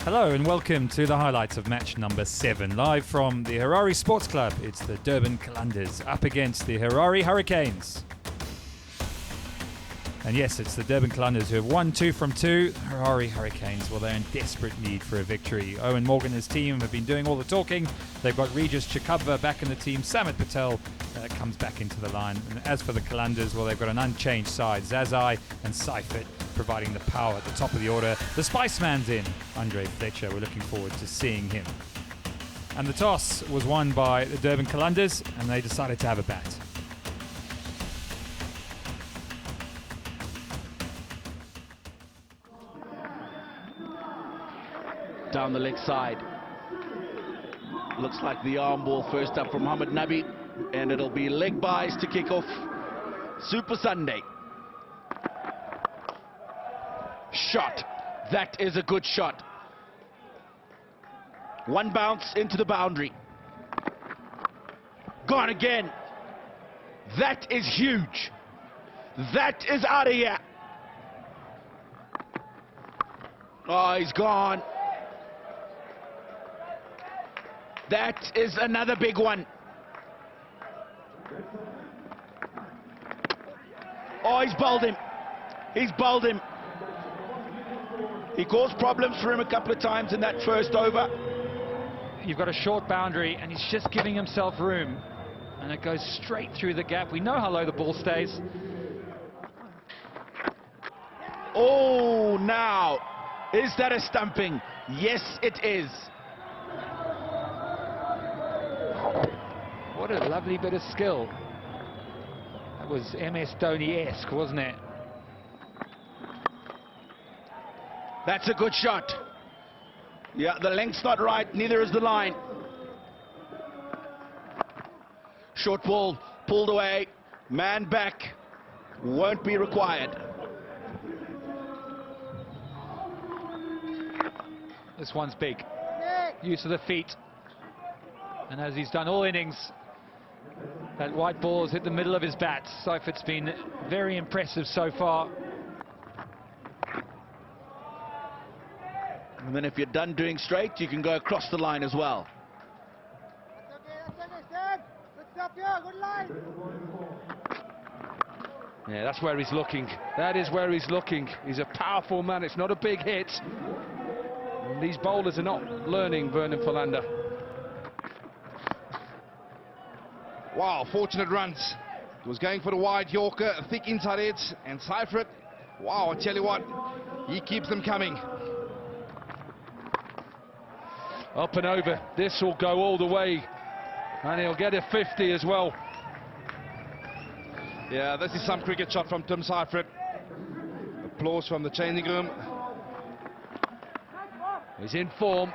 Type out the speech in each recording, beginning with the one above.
Hello and welcome to the highlights of match number 7, live from the Harare Sports Club. It's the Durban Qalanders up against the Harare Hurricanes. And yes, it's the Durban Qalanders who have won 2 from 2. Harare Hurricanes, well, they're in desperate need for a victory. Owen Morgan and his team have been doing all the talking. They've got Regis Chikabva back in the team. Samit Patel comes back into the line. And as for the Qalanders, well, they've got an unchanged side. Zazai and Seifert providing the power at the top of the order. The Spiceman's in. Andre Fletcher, we're looking forward to seeing him. And the toss was won by the Durban Qalanders, and they decided to have a bat. Down the leg side. Looks like the arm ball first up from Mohamed Nabi, and it'll be leg buys to kick off Super Sunday. Shot. That is a good shot. One bounce into the boundary. Gone again. That is huge. That is out of here. Oh, he's gone. That is another big one. Oh, he's bowled him. He's bowled him. He caused problems for him a couple of times in that first over. You've got a short boundary and he's just giving himself room. And it goes straight through the gap. We know how low the ball stays. Oh, now, is that a stumping? Yes, it is. What a lovely bit of skill. That was MS Dhoni-esque, wasn't it? That's a good shot. Yeah, the length's not right, neither is the line. Short ball, pulled away, man back, won't be required. This one's big. Use of the feet. And as he's done all innings, that white ball has hit the middle of his bat. Seifert's been very impressive so far. And then if you're done doing straight, you can go across the line as well. Yeah, that's where he's looking. That is where he's looking. He's a powerful man. It's not a big hit. And these bowlers are not learning, Vernon Philander. Wow, fortunate runs. He was going for the wide Yorker, a thick inside edge, and Seifert, wow, I tell you what, he keeps them coming. Up and over. This will go all the way. And he'll get a 50 as well. Yeah, this is some cricket shot from Tim Seifert. Applause from the changing room. He's in form.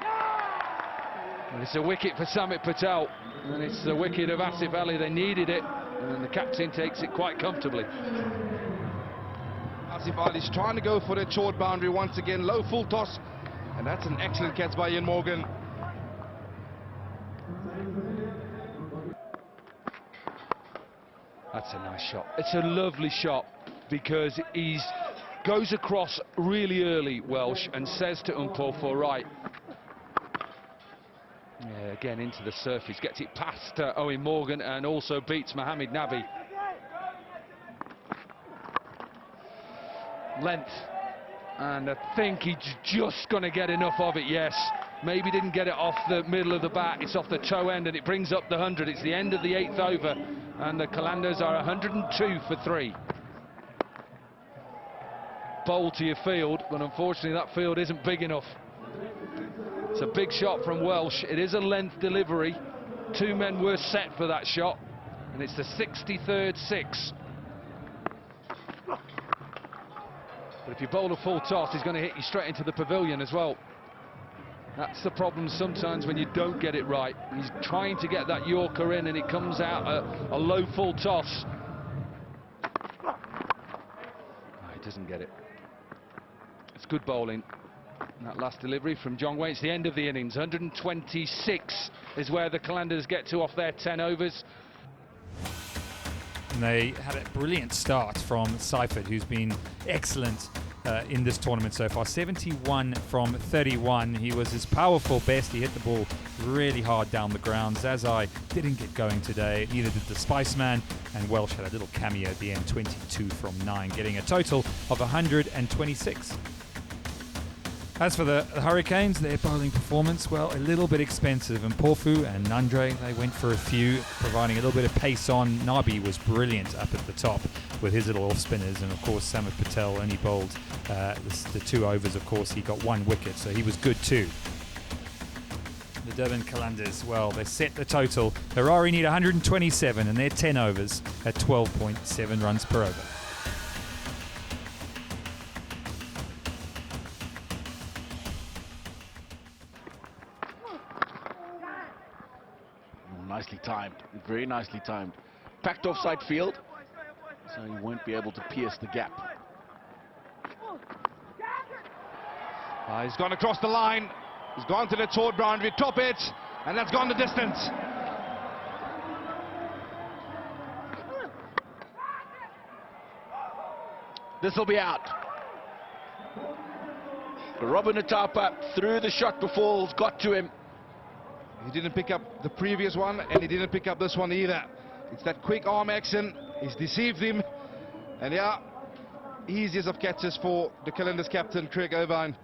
And it's a wicket for Samit Patel. And it's the wicket of Asif Ali. They needed it. And the captain takes it quite comfortably. Asif Ali's trying to go for that short boundary once again. Low full toss. And that's an excellent catch by Ian Morgan. That's a nice shot. It's a lovely shot because he goes across really early, Welsh, and says to Umpur, right. Yeah, again into the surface, gets it past Owen Morgan and also beats Mohamed Nabi. Length, and I think he's just going to get enough of it, yes. Maybe didn't get it off the middle of the bat, it's off the toe end and it brings up the 100. It's the end of the 8th over and the Qalanders are 102 for 3. Bowl to your field, but unfortunately that field isn't big enough. It's a big shot from Welsh. It is a length delivery. 2 men were set for that shot, and it's the 63rd 6. But if you bowl a full toss, he's going to hit you straight into the pavilion as well. That's the problem sometimes when you don't get it right. He's trying to get that Yorker in, and it comes out a low full toss. Oh, he doesn't get it. It's good bowling. That last delivery from John Wayne. It's the end of the innings. 126 is where the Qalanders get to off their 10 overs. And they had a brilliant start from Seifert, who's been excellent in this tournament so far. 71 from 31. He was his powerful best. He hit the ball really hard down the ground. Zazai didn't get going today. Neither did the Spiceman. And Welsh had a little cameo at the end, 22 from 9, getting a total of 126. As for the Hurricanes, their bowling performance, well, a little bit expensive. And Porfu and Nandre, they went for a few, providing a little bit of pace on. Nabi was brilliant up at the top with his little off spinners. And of course, Samit Patel only bowled the 2 overs. Of course, he got 1 wicket, so he was good too. The Durban Qalanders, well, they set the total. Harare need 127 and they're 10 overs at 12.7 runs per over. Nicely timed, very nicely timed. Packed offside field, so he won't be able to pierce the gap. He's gone across the line. He's gone to the toward boundary, top edge, and that's gone the distance. This will be out. Robin Atapa threw the shot before it's got to him. He didn't pick up the previous one, and he didn't pick up this one either. It's that quick arm action. He's deceived him. And yeah, easiest of catches for the Qalanders captain, Craig Irvine.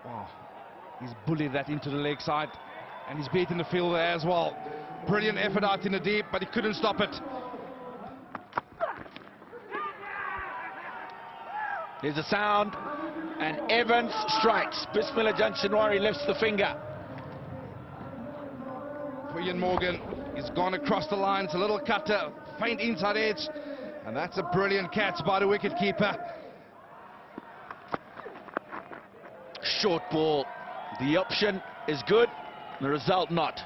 Wow. He's bullied that into the leg side, and he's beaten the field there as well. Brilliant effort out in the deep, but he couldn't stop it. There's a sound, and Evans strikes. Bismillah Janshinwari lifts the finger. For Ian Morgan, he's gone across the line. It's a little cutter, faint inside edge, and that's a brilliant catch by the wicketkeeper. Short ball. The option is good, the result not.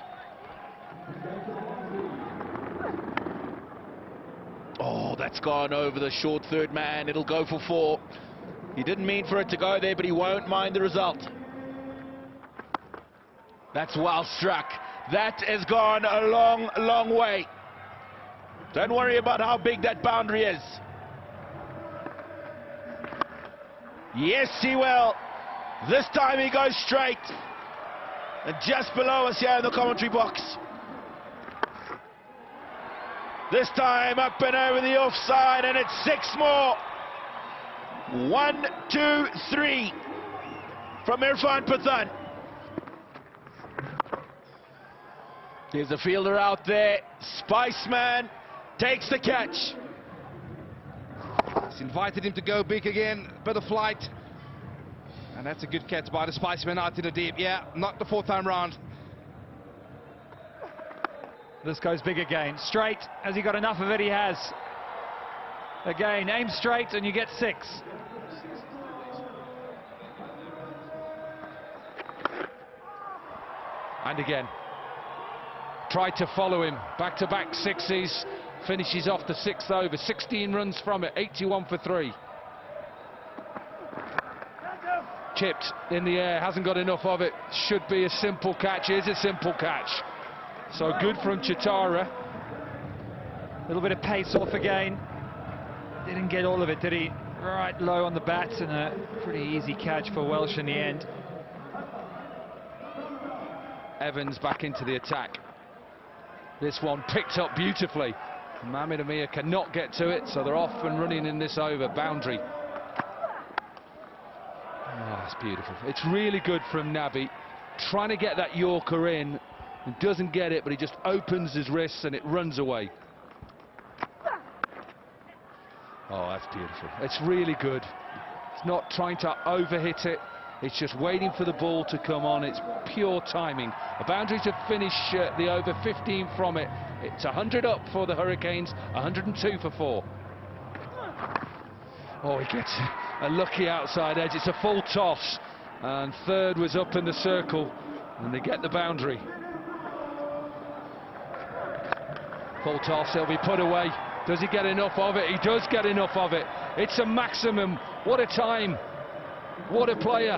Oh, that's gone over the short third man. It'll go for 4. He didn't mean for it to go there, but he won't mind the result. That's well struck. That has gone a long, long way. Don't worry about how big that boundary is. Yes, he will. This time he goes straight. And just below us here in the commentary box. This time up and over the offside, and it's 6 more. 1, 2, 3 from Irfan Pathan. There's a fielder out there. Spiceman takes the catch. It's invited him to go big again, bit of flight. And that's a good catch by the Spiceman out in the deep. Yeah, not the 4th time round. This goes big again. Straight. Has he got enough of it? He has. Again, aim straight and you get 6. And again. Tried to follow him. Back-to-back 6s. Finishes off the 6th over. 16 runs from it. 81 for 3. Chipped in the air. Hasn't got enough of it. Should be a simple catch. Is a simple catch. So good from Chitara. A little bit of pace off again. Didn't get all of it, did he? Right low on the bats, and a pretty easy catch for Welsh in the end. Evans back into the attack. This one picked up beautifully. Mohamed Amir cannot get to it, so they're off and running in this over. Boundary. Oh, that's beautiful. It's really good from Nabi. Trying to get that Yorker in. He doesn't get it, but he just opens his wrists and it runs away. Oh, that's beautiful. It's really good. It's not trying to overhit it. It's just waiting for the ball to come on. It's pure timing. A boundary to finish the over, 15 from it. It's 100 up for the Hurricanes, 102 for 4. Oh, he gets a lucky outside edge. It's a full toss. And 3rd was up in the circle. And they get the boundary. Full toss, he'll be put away. Does he get enough of it? He does get enough of it. It's a maximum. What a time. What a player.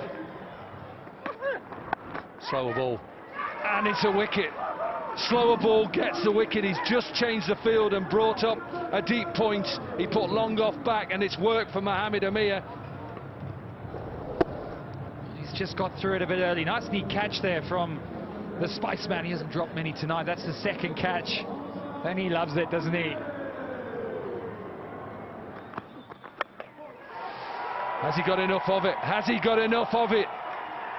Slower ball. And it's a wicket. slower ball gets the wicket. He's just changed the field and brought up a deep point. He put long off back, and it's worked for Mohamed Amir. He's just got through it a bit early. Nice neat catch there from the Spiceman. He hasn't dropped many tonight. That's the second catch, and he loves it, doesn't he? Has he got enough of it? Has he got enough of it?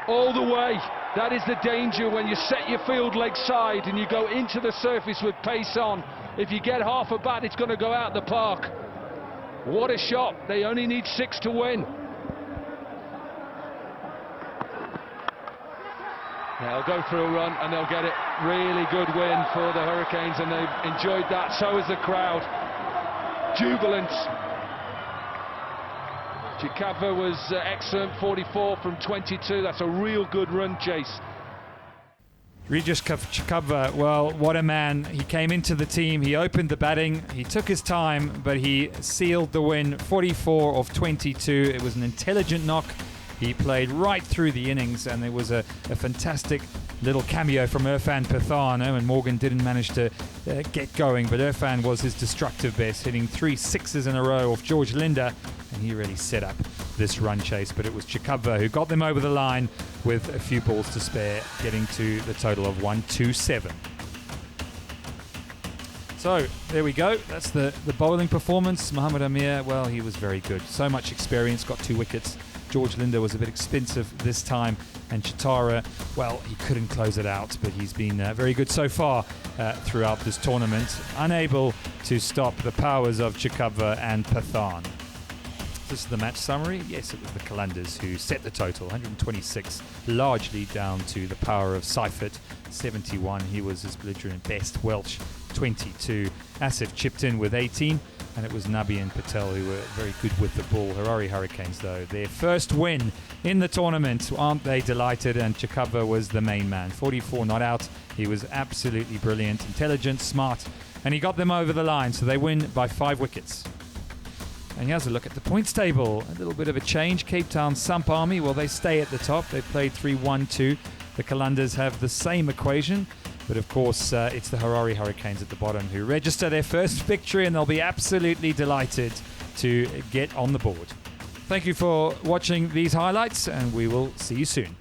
All the way. That is the danger when you set your field leg side and you go into the surface with pace on. If you get half a bat, it's going to go out the park. What a shot. They only need 6 to win. They'll go for a run and they'll get it. Really good win for the Hurricanes, and they've enjoyed that. So has the crowd. Jubilant. Chikava was excellent, 44 from 22. That's a real good run chase. Regis Chikava, well, what a man. He came into the team, he opened the batting, he took his time, but he sealed the win. 44 of 22. It was an intelligent knock. He played right through the innings, and there was a fantastic little cameo from Irfan Pathan. And Morgan didn't manage to get going, but Irfan was his destructive best, hitting 3 sixes in a row off George Linder, and he really set up this run chase. But it was Chikava who got them over the line with a few balls to spare, getting to the total of 127. So there we go. That's the bowling performance. Mohamed Amir, well, he was very good. So much experience, got 2 wickets. George Linder was a bit expensive this time, and Chitara, well, he couldn't close it out, but he's been very good so far throughout this tournament, unable to stop the powers of Chikava and Pathan. This is the match summary. Yes, it was the Qalanders who set the total, 126, largely down to the power of Seifert, 71. He was his belligerent best. Welch, 22. Asif chipped in with 18. And it was Nabi and Patel who were very good with the ball. Harare Hurricanes, though, their first win in the tournament. Aren't they delighted? And Chikava was the main man. 44 not out. He was absolutely brilliant, intelligent, smart, and he got them over the line. So they win by 5 wickets. And here's a look at the points table. A little bit of a change. Cape Town Sump Army, well, they stay at the top. They played 3-1-2. The Qalanders have the same equation. But of course, it's the Harare Hurricanes at the bottom who register their first victory, and they'll be absolutely delighted to get on the board. Thank you for watching these highlights, and we will see you soon.